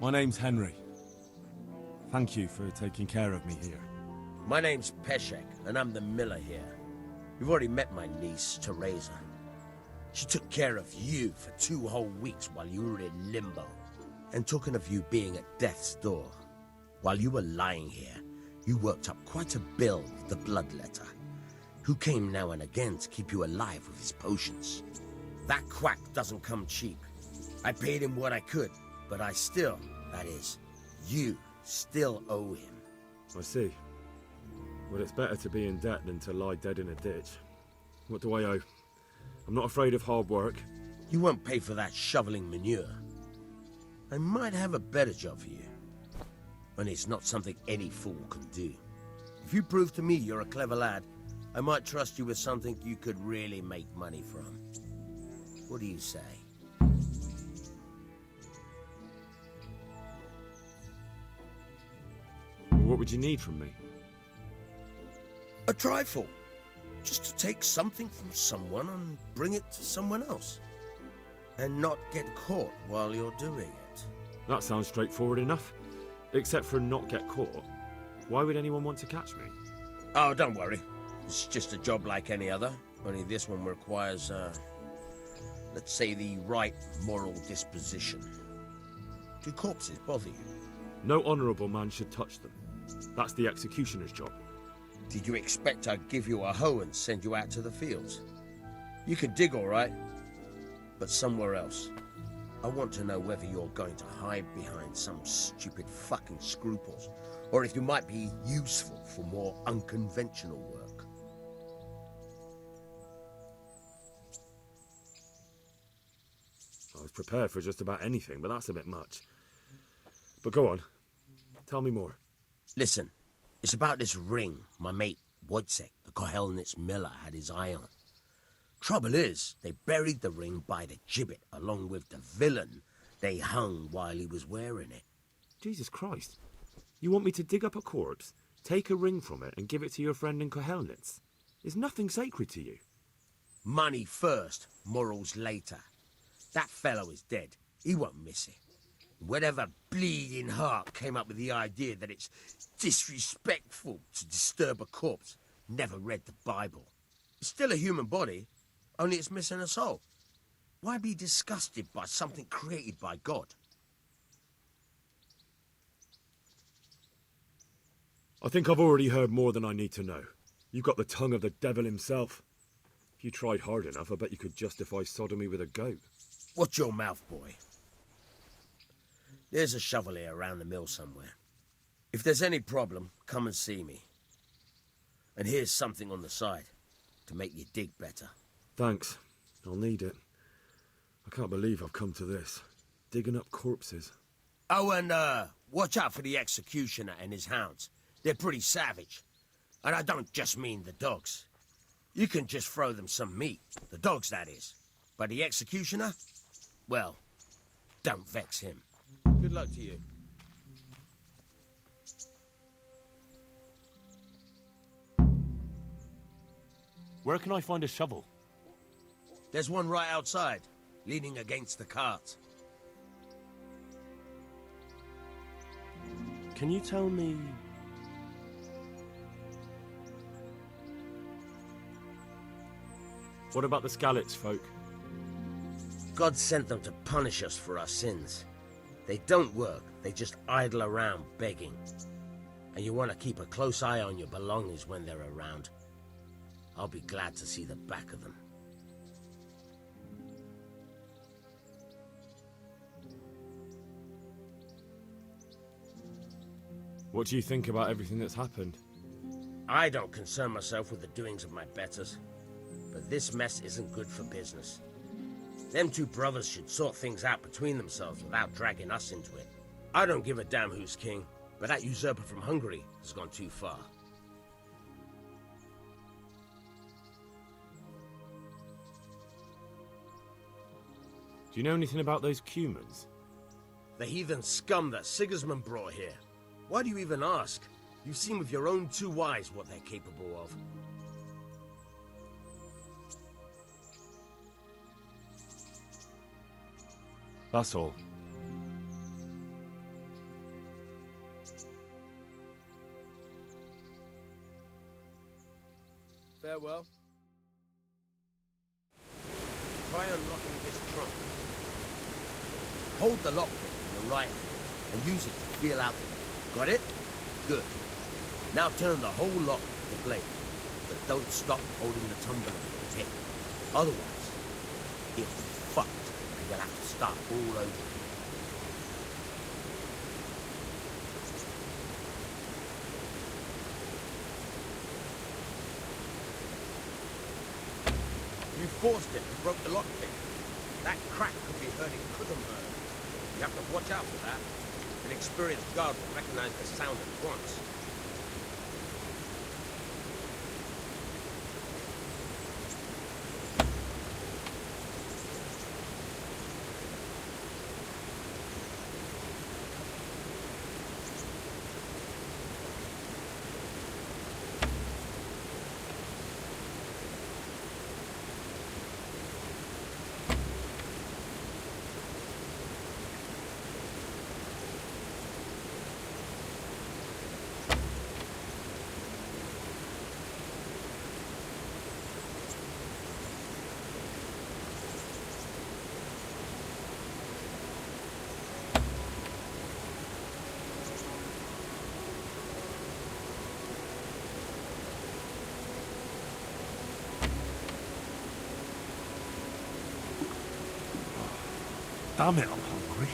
My name's Henry. Thank you for taking care of me here. My name's Peshek, and I'm the miller here. You've already met my niece, Teresa. She took care of you for 2 whole weeks while you were in limbo. And talking of you being at death's door, while you were lying here, you worked up quite a bill with the bloodletter, who came now and again to keep you alive with his potions. That quack doesn't come cheap. I paid him what I could, but I still, that is, you still owe him. I see. Well, it's better to be in debt than to lie dead in a ditch. What do I owe? I'm not afraid of hard work. You won't pay for that shoveling manure. I might have a better job for you. And it's not something any fool can do. If you prove to me you're a clever lad, I might trust you with something you could really make money from. What do you say? What would you need from me? A trifle. Just to take something from someone and bring it to someone else. And not get caught while you're doing it. That sounds straightforward enough. Except for not get caught. Why would anyone want to catch me? Oh, don't worry. It's just a job like any other. Only this one requires, let's say, the right moral disposition. Do corpses bother you? No honourable man should touch them. That's the executioner's job. Did you expect I'd give you a hoe and send you out to the fields? You can dig all right, but somewhere else. I want to know whether you're going to hide behind some stupid fucking scruples, or if you might be useful for more unconventional work. I was prepared for just about anything, but that's a bit much. But go on. Tell me more. Listen, it's about this ring my mate Wojciech, the Kohelnitz miller, had his eye on. Trouble is, they buried the ring by the gibbet along with the villain they hung while he was wearing it. Jesus Christ. You want me to dig up a corpse, take a ring from it, and give it to your friend in Kohelnitz? Is nothing sacred to you? Money first, morals later. That fellow is dead. He won't miss it. Whatever bleeding heart came up with the idea that it's disrespectful to disturb a corpse never read the Bible. It's still a human body, only it's missing a soul. Why be disgusted by something created by God? I think I've already heard more than I need to know. You've got the tongue of the devil himself. If you tried hard enough, I bet you could justify sodomy with a goat. Watch your mouth, boy. There's a shovel here around the mill somewhere. If there's any problem, come and see me. And here's something on the side to make you dig better. Thanks. I'll need it. I can't believe I've come to this. Digging up corpses. Oh, and watch out for the executioner and his hounds. They're pretty savage. And I don't just mean the dogs. You can just throw them some meat. The dogs, that is. But the executioner? Well, don't vex him. Good luck to you. Where can I find a shovel? There's one right outside, leaning against the cart. Can you tell me... What about the Skalitz folk? God sent them to punish us for our sins. They don't work, they just idle around begging. And you want to keep a close eye on your belongings when they're around. I'll be glad to see the back of them. What do you think about everything that's happened? I don't concern myself with the doings of my betters. But this mess isn't good for business. Them two brothers should sort things out between themselves without dragging us into it. I don't give a damn who's king, but that usurper from Hungary has gone too far. Do you know anything about those Cumans? The heathen scum that Sigismund brought here. Why do you even ask? You've seen with your own 2 eyes what they're capable of. That's all. well. Try unlocking this trunk. Hold the lockpick in your right hand and use it to feel out. Got it? Good. Now turn the whole lock to the blade, but don't stop holding the tumbler with the pick. Otherwise, it'll be fucked and you'll have to start all over. You forced it and broke the lockpick. That crack could be hurting Kuttenberg. You have to watch out for that. An experienced guard will recognize the sound at once. Damn it, I'm hungry.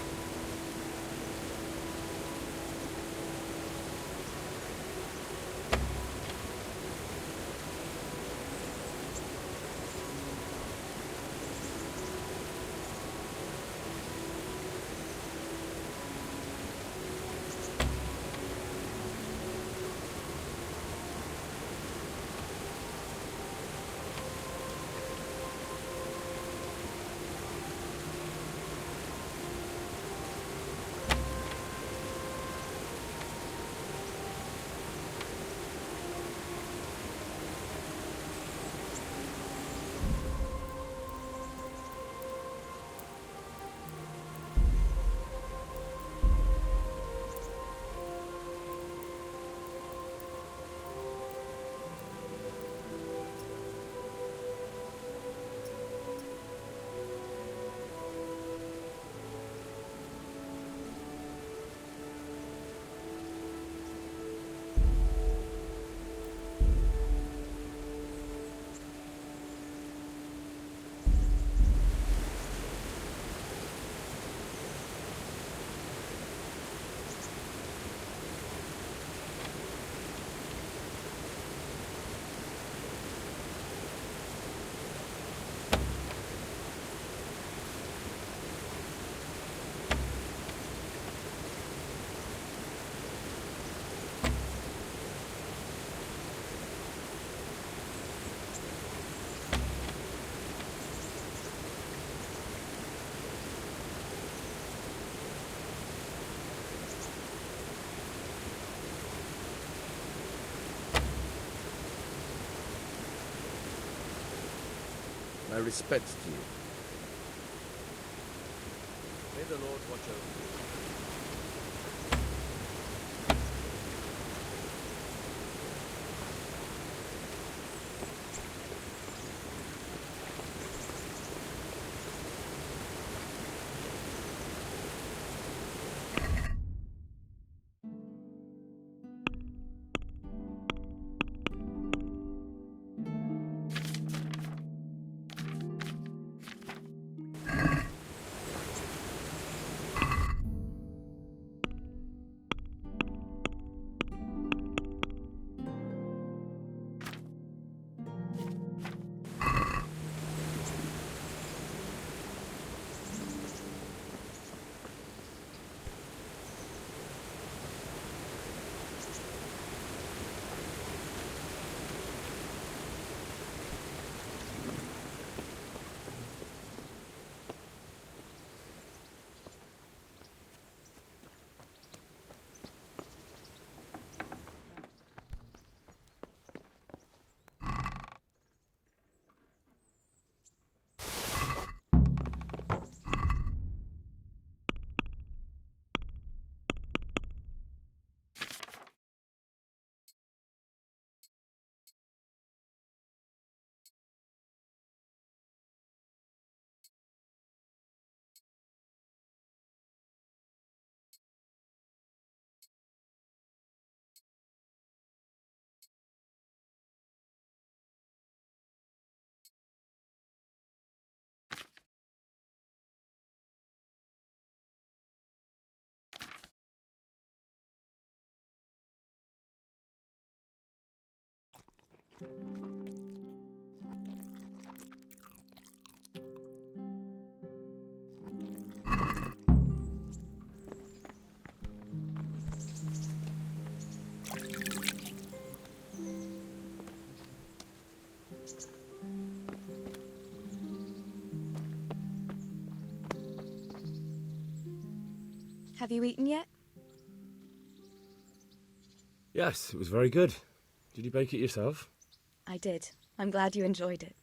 My respects to you. May the Lord watch over you. Have you eaten yet? Yes, it was very good. Did you bake it yourself? I did. I'm glad you enjoyed it.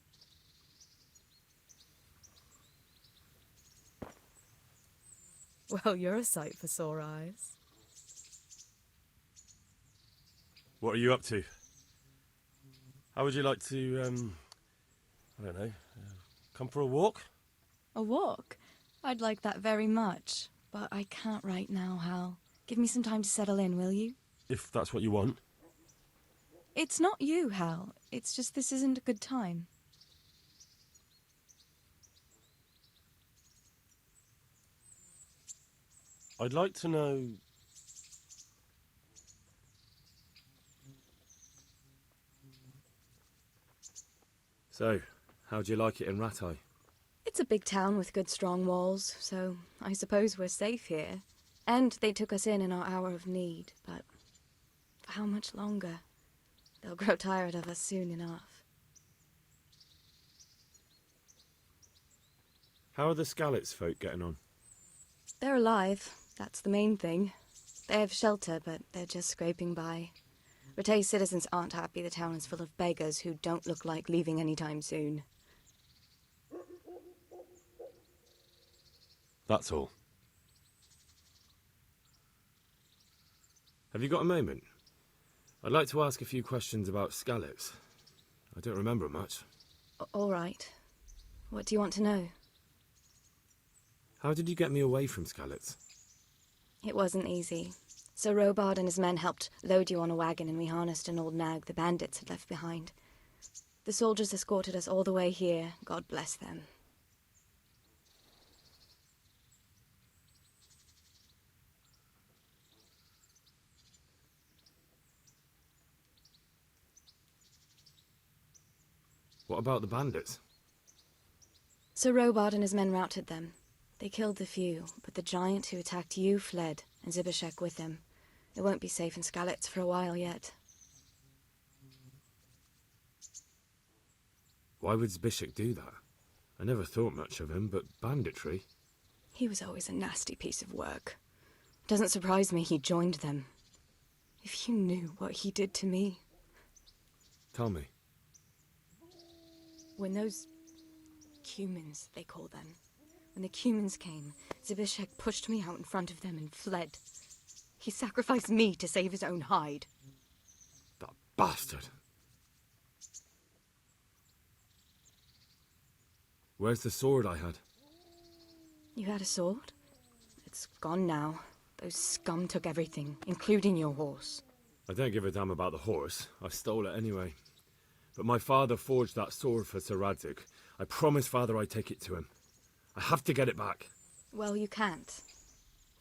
Well, you're a sight for sore eyes. What are you up to? How would you like to, I don't know, come for a walk? A walk? I'd like that very much. But I can't right now, Hal. Give me some time to settle in, will you? If that's what you want. It's not you, Hal. It's just this isn't a good time. I'd like to know... So, how'd you like it in RATAJE? It's a big town with good strong walls, so I suppose we're safe here. And they took us in our hour of need, but for how much longer? They'll grow tired of us soon enough. How are the Skalitz folk getting on? They're alive, that's the main thing. They have shelter, but they're just scraping by. RATAJE citizens aren't happy the town is full of beggars who don't look like leaving anytime soon. That's all. Have you got a moment? I'd like to ask a few questions about Skalitz. I don't remember much. All right. What do you want to know? How did you get me away from Skalitz? It wasn't easy. Sir Robard and his men helped load you on a wagon and we harnessed an old nag the bandits had left behind. The soldiers escorted us all the way here, God bless them. What about the bandits? Sir Robard and his men routed them. They killed the few, but the giant who attacked you fled, and Zibishek with him. It won't be safe in Skalitz for a while yet. Why would Zbyszek do that? I never thought much of him, but banditry? He was always a nasty piece of work. Doesn't surprise me he joined them. If you knew what he did to me. Tell me. When those cumins, they call them, when the cumins came, Zibishek pushed me out in front of them and fled. He sacrificed me to save his own hide. That bastard! Where's the sword I had? You had a sword? It's gone now. Those scum took everything, including your horse. I don't give a damn about the horse. I stole it anyway. But my father forged that sword for Sir Radzig. I promised father I'd take it to him. I have to get it back. Well, you can't.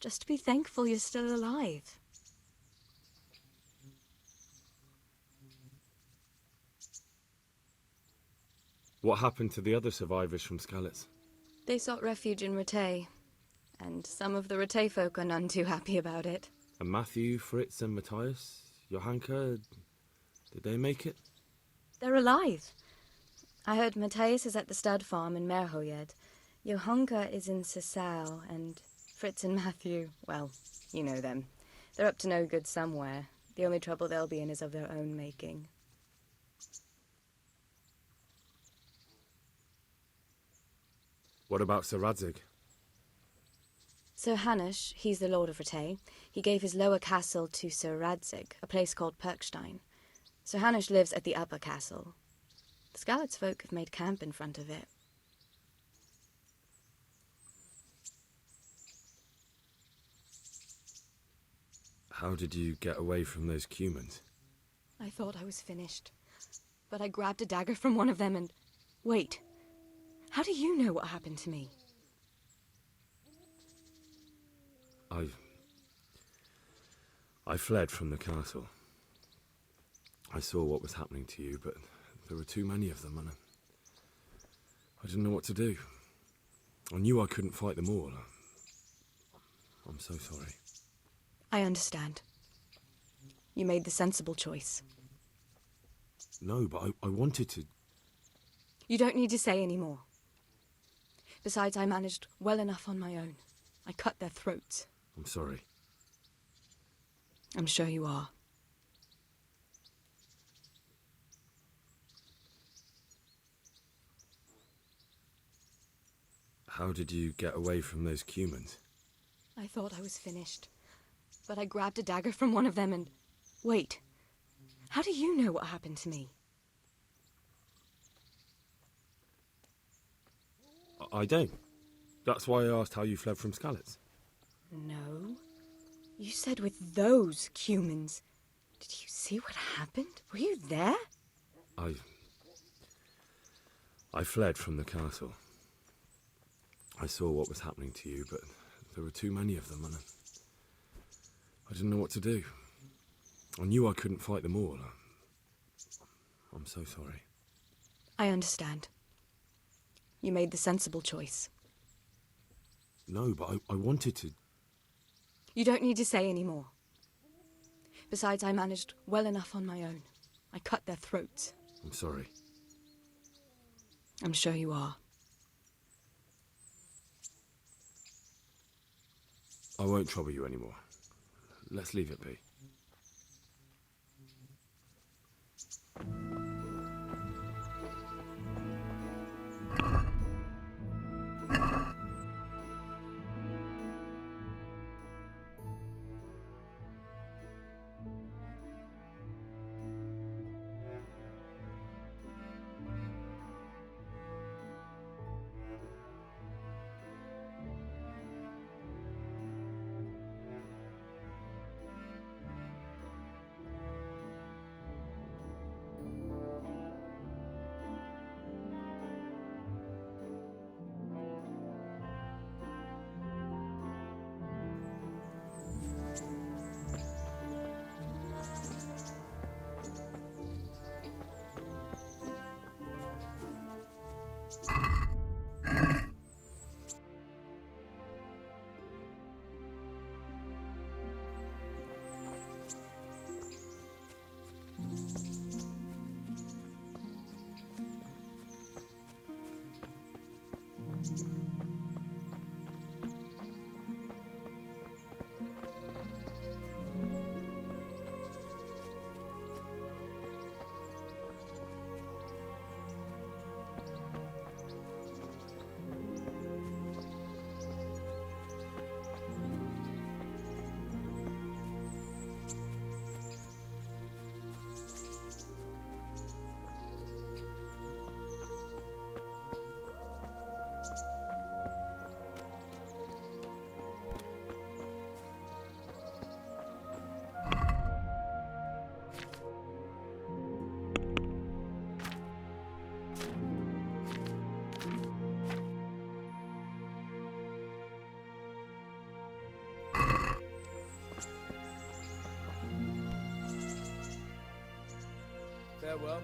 Just be thankful you're still alive. What happened to the other survivors from Skalitz? They sought refuge in RATAJE, and some of the RATAJE folk are none too happy about it. And Matthew, Fritz and Matthias? Johanka? Did they make it? They're alive. I heard Matthias is at the stud farm in Merhojed. Johanka is in Sisal, and Fritz and Matthew, well, you know them. They're up to no good somewhere. The only trouble they'll be in is of their own making. What about Sir Radzig? Sir Hanush, he's the lord of RATAJE. He gave his lower castle to Sir Radzig, a place called Perkstein. Sir Hanush lives at the upper castle. The Skalitz folk have made camp in front of it. How did you get away from those cumins? I thought I was finished, but I grabbed a dagger from one of them and... Wait, how do you know what happened to me? I fled from the castle. I saw what was happening to you, but there were too many of them, and I didn't know what to do. I knew I couldn't fight them all. I'm so sorry. I understand. You made the sensible choice. No, but I wanted to... You don't need to say any more. Besides, I managed well enough on my own. I cut their throats. I'm sorry. I'm sure you are. How did you get away from those Cumans? I thought I was finished. But I grabbed a dagger from one of them and... Wait. How do you know what happened to me? I don't. That's why I asked how you fled from Skalitz. No. You said with those Cumans. Did you see what happened? Were you there? I fled from the castle. I saw what was happening to you, but there were too many of them, and I didn't know what to do. I knew I couldn't fight them all. I'm so sorry. I understand. You made the sensible choice. No, but I wanted to... You don't need to say any more. Besides, I managed well enough on my own. I cut their throats. I'm sorry. I'm sure you are. I won't trouble you anymore. Let's leave it be. Farewell.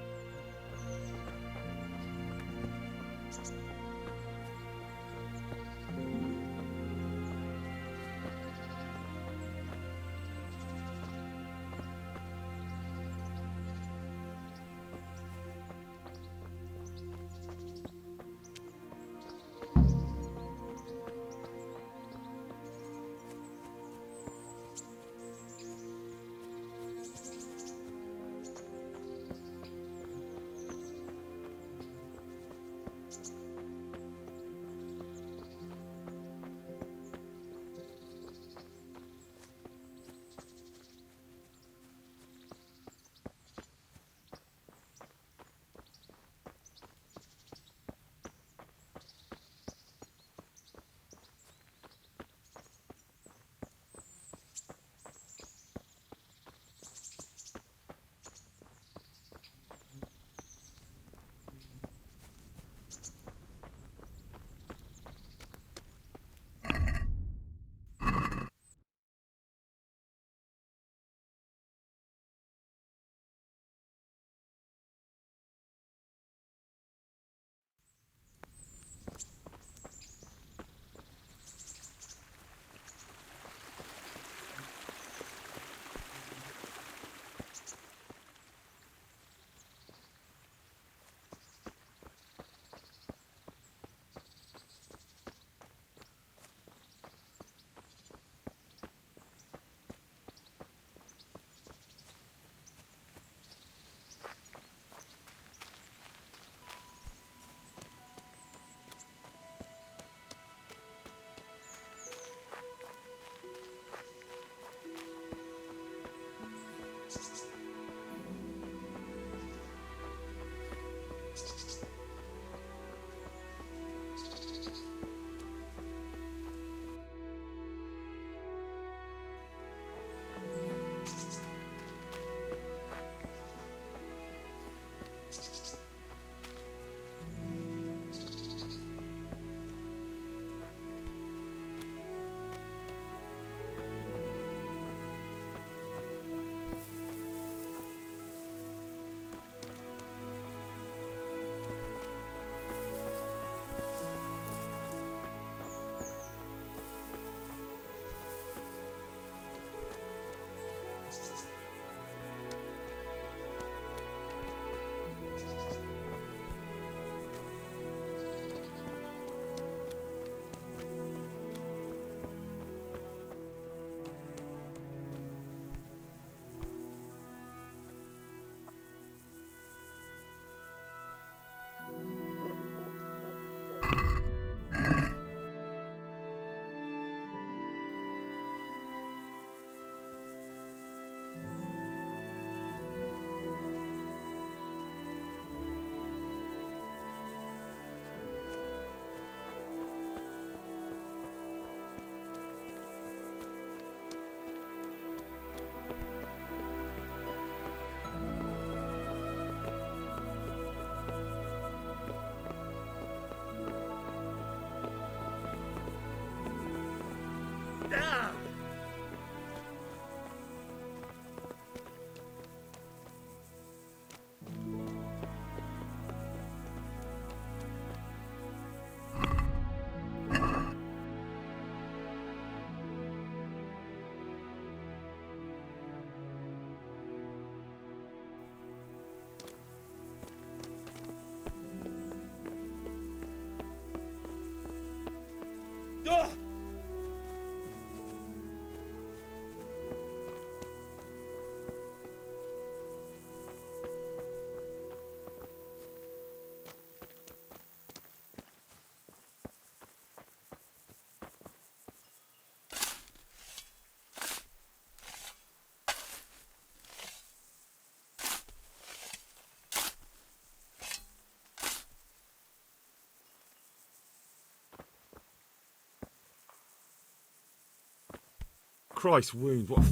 Christ wound, what?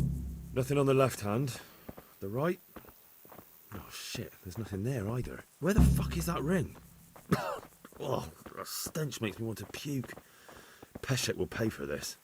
Nothing on the left hand. The right? Oh shit, there's nothing there either. Where the fuck is that ring? Oh, the stench makes me want to puke. Peshek will pay for this.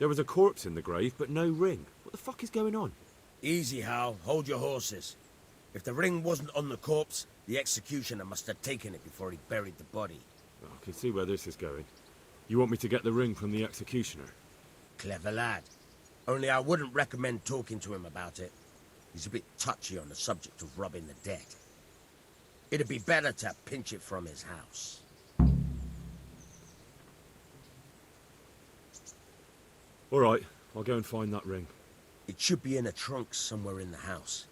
There was a corpse in the grave, but no ring. What the fuck is going on? Easy, Hal. Hold your horses. If the ring wasn't on the corpse, the executioner must have taken it before he buried the body. Oh, I can see where this is going. You want me to get the ring from the executioner? Clever lad. Only I wouldn't recommend talking to him about it. He's a bit touchy on the subject of robbing the dead. It'd be better to pinch it from his house. All right, I'll go and find that ring. It should be in a trunk somewhere in the house.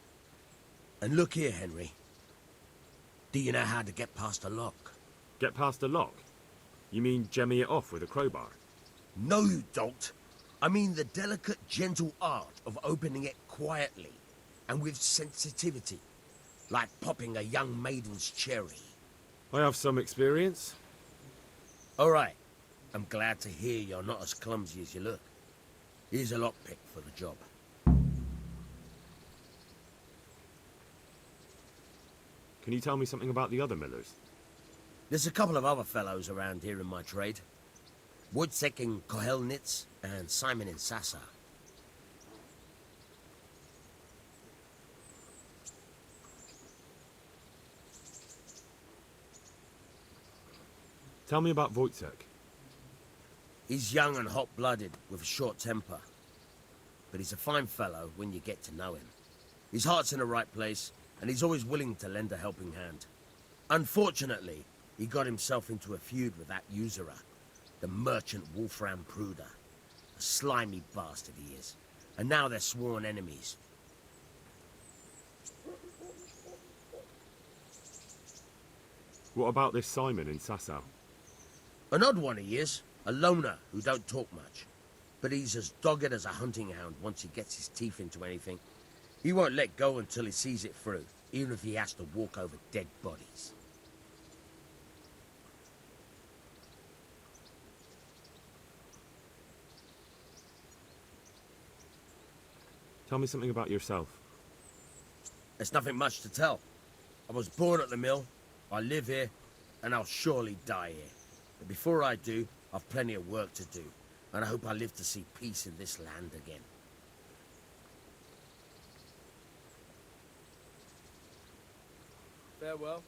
And look here, Henry. Do you know how to get past a lock? Get past the lock? You mean jemmy it off with a crowbar? No, you don't. I mean the delicate, gentle art of opening it quietly and with sensitivity, like popping a young maiden's cherry. I have some experience. All right. I'm glad to hear you're not as clumsy as you look. Here's a lockpick for the job. Can you tell me something about the other millers? There's a couple of other fellows around here in my trade. Wojciech in Kohelnitz and Simon in Sasa. Tell me about Wojciech. He's young and hot-blooded, with a short temper. But he's a fine fellow when you get to know him. His heart's in the right place, and he's always willing to lend a helping hand. Unfortunately, he got himself into a feud with that usurer, the merchant Wolfram Pruder. A slimy bastard he is. And now they're sworn enemies. What about this Simon in Sasau? An odd one he is. A loner who don't talk much. But he's as dogged as a hunting hound once he gets his teeth into anything. He won't let go until he sees it through, even if he has to walk over dead bodies. Tell me something about yourself. There's nothing much to tell. I was born at the mill, I live here, and I'll surely die here. But before I do, I've plenty of work to do, and I hope I live to see peace in this land again. Farewell.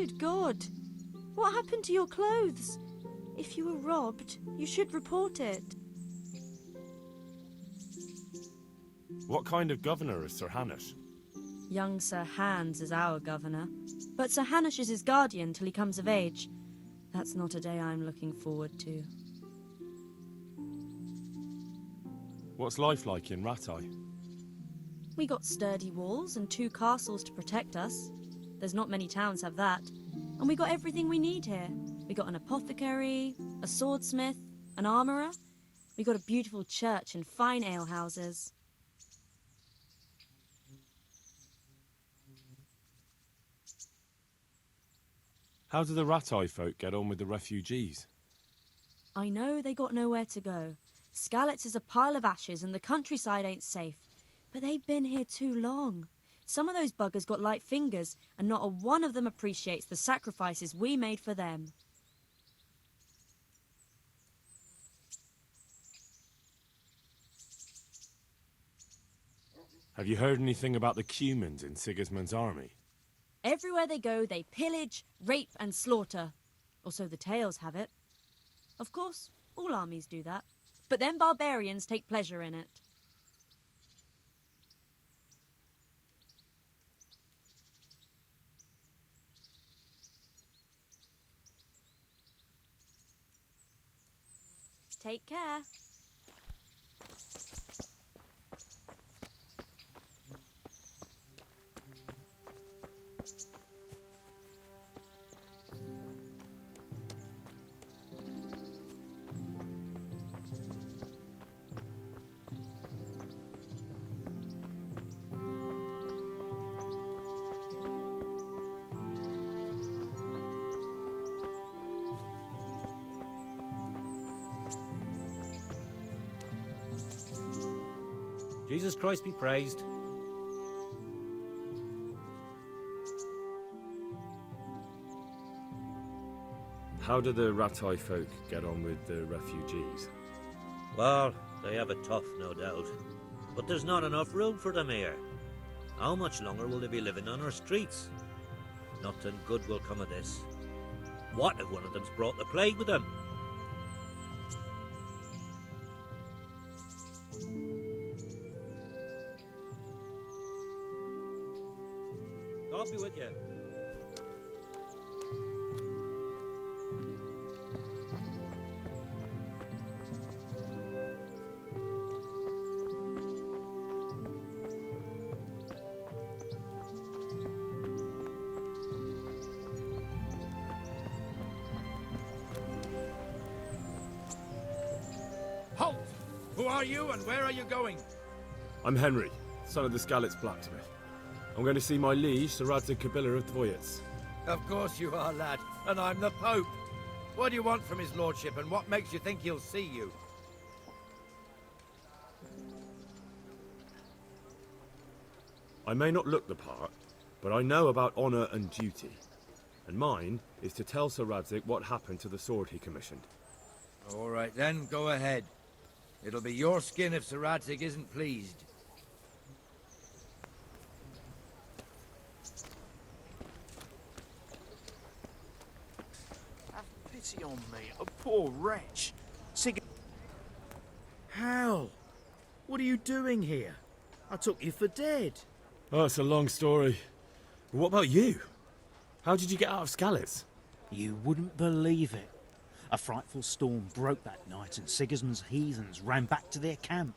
Good God! What happened to your clothes? If you were robbed, you should report it. What kind of governor is Sir Hanush? Young Sir Hans is our governor, but Sir Hanush is his guardian till he comes of age. That's not a day I'm looking forward to. What's life like in RATAJE? We got sturdy walls and 2 castles to protect us. There's not many towns have that. And we got everything we need here. We got an apothecary, a swordsmith, an armourer. We got a beautiful church and fine alehouses. How do the RATAJE folk get on with the refugees? I know they got nowhere to go. Skalitz is a pile of ashes and the countryside ain't safe. But they've been here too long. Some of those buggers got light fingers, and not a one of them appreciates the sacrifices we made for them. Have you heard anything about the Cumans in Sigismund's army? Everywhere they go, they pillage, rape and slaughter. Or so the tales have it. Of course, all armies do that. But them barbarians take pleasure in it. Take care. Jesus Christ be praised. How do the RATAJE folk get on with the refugees? Well, they have it tough, no doubt. But there's not enough room for them here. How much longer will they be living on our streets? Nothing good will come of this. What if one of them's brought the plague with them? God be with you. Halt! Who are you and where are you going? I'm Henry, son of the Skalitz blacksmith. I'm going to see my liege, Sir Radzig Kabila of Dvoyets. Of course you are, lad, and I'm the Pope. What do you want from his lordship, and what makes you think he'll see you? I may not look the part, but I know about honour and duty. And mine is to tell Sir Radzig what happened to the sword he commissioned. All right then, go ahead. It'll be your skin if Sir Radzig isn't pleased. Have pity on me, a poor wretch. Hal, what are you doing here? I took you for dead. Oh, it's a long story. But what about you? How did you get out of Skalitz? You wouldn't believe it. A frightful storm broke that night and Sigismund's heathens ran back to their camp.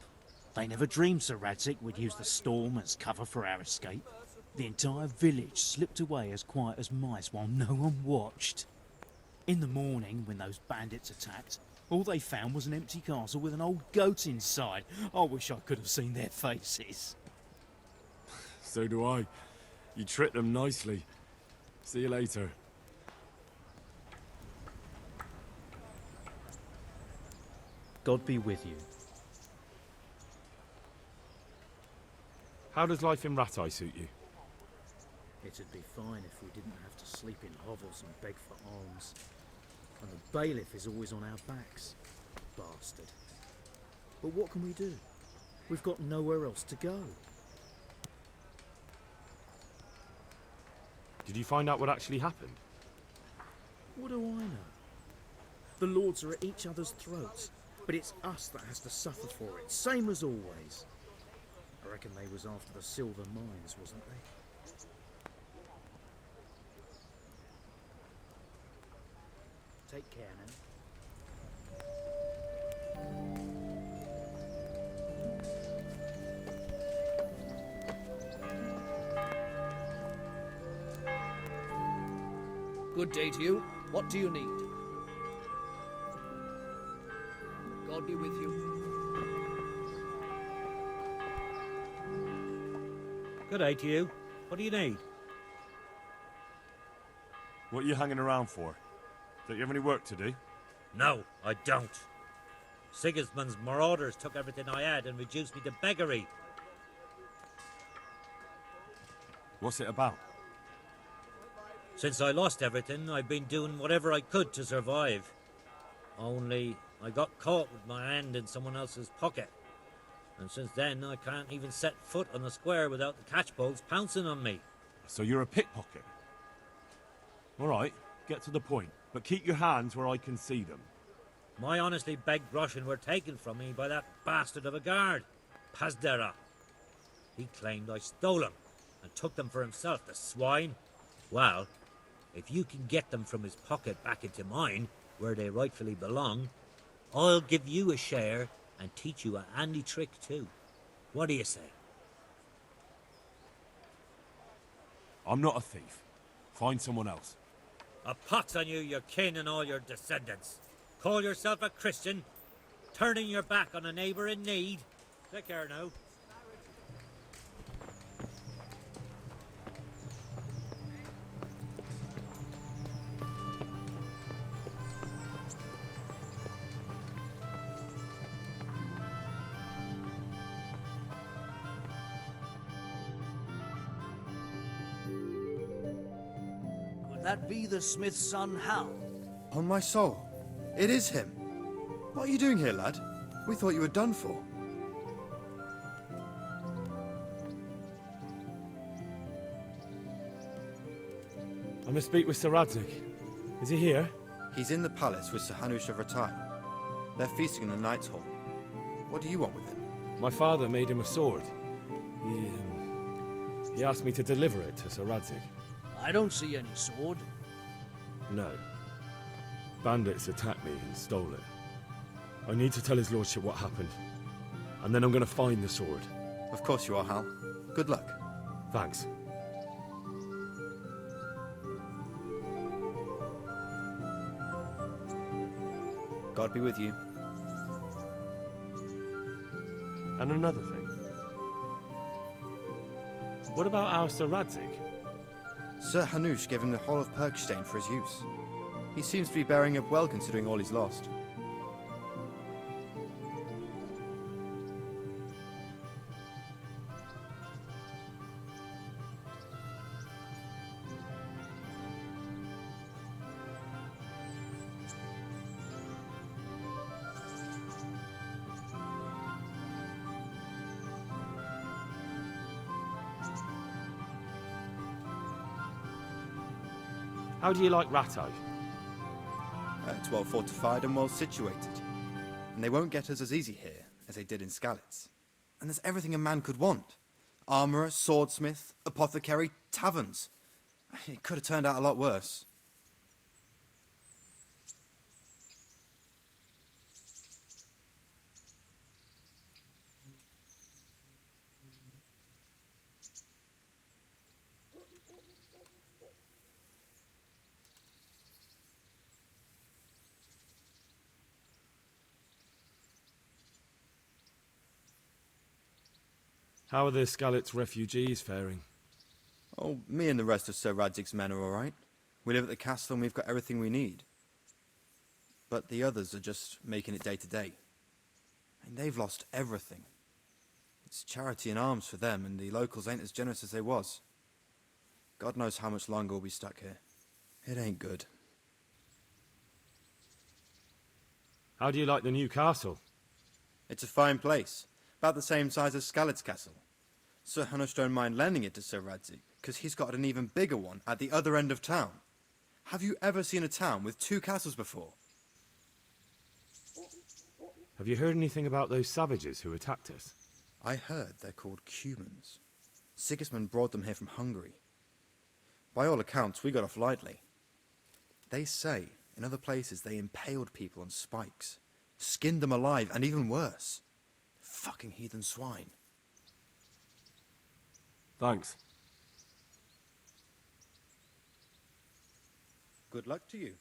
They never dreamed Sir Radzig would use the storm as cover for our escape. The entire village slipped away as quiet as mice while no one watched. In the morning, when those bandits attacked, all they found was an empty castle with an old goat inside. I wish I could have seen their faces. So do I. You tricked them nicely. See you later. God be with you. How does life in RATAJE suit you? It'd be fine if we didn't have to sleep in hovels and beg for alms. And the bailiff is always on our backs. Bastard. But what can we do? We've got nowhere else to go. Did you find out what actually happened? What do I know? The lords are at each other's throats, but it's us that has to suffer for it, same as always. I reckon they was after the silver mines, wasn't they? Take care now. Good day to you. What do you need? God be with you. Good day to you. What do you need? What are you hanging around for? Don't you have any work to do? No, I don't. Sigismund's marauders took everything I had and reduced me to beggary. What's it about? Since I lost everything, I've been doing whatever I could to survive. Only, I got caught with my hand in someone else's pocket. And since then, I can't even set foot on the square without the catchpolls pouncing on me. So you're a pickpocket? All right, get to the point. But keep your hands where I can see them. My honestly begged groschen were taken from me by that bastard of a guard, Pazdera. He claimed I stole them and took them for himself, the swine. Well, if you can get them from his pocket back into mine, where they rightfully belong, I'll give you a share and teach you a handy trick too. What do you say? I'm not a thief. Find someone else. A pox on you, your kin and all your descendants. Call yourself a Christian, turning your back on a neighbour in need. Take care now. Could that be the smith's son, Hal? On my soul, it is him. What are you doing here, lad? We thought you were done for. I must speak with Sir Radzig. Is he here? He's in the palace with Sir Hanush of RATAJE. They're feasting in the Knight's Hall. What do you want with him? My father made him a sword. He asked me to deliver it to Sir Radzig. I don't see any sword. No. Bandits attacked me and stole it. I need to tell his lordship what happened. And then I'm going to find the sword. Of course you are, Hal. Good luck. Thanks. God be with you. And another thing. What about our Sir Radzig? Sir Hanush gave him the Hall of Perkstein for his use. He seems to be bearing up well considering all he's lost. How do you like RATAJE? It's well fortified and well situated. And they won't get us as easy here as they did in Skalitz. And there's everything a man could want. Armourer, swordsmith, apothecary, taverns. It could have turned out a lot worse. How are the Skalitz refugees faring? Oh, me and the rest of Sir Radzig's men are all right. We live at the castle and we've got everything we need. But the others are just making it day to day. And they've lost everything. It's charity and arms for them, and the locals ain't as generous as they was. God knows how much longer we'll be stuck here. It ain't good. How do you like the new castle? It's a fine place. About the same size as Skalitz Castle. Sir Hanush don't mind lending it to Sir Radzig, because he's got an even bigger one at the other end of town. Have you ever seen a town with 2 castles before? Have you heard anything about those savages who attacked us? I heard they're called Cumans. Sigismund brought them here from Hungary. By all accounts, we got off lightly. They say, in other places, they impaled people on spikes, skinned them alive, and even worse. Fucking heathen swine. Thanks. Good luck to you.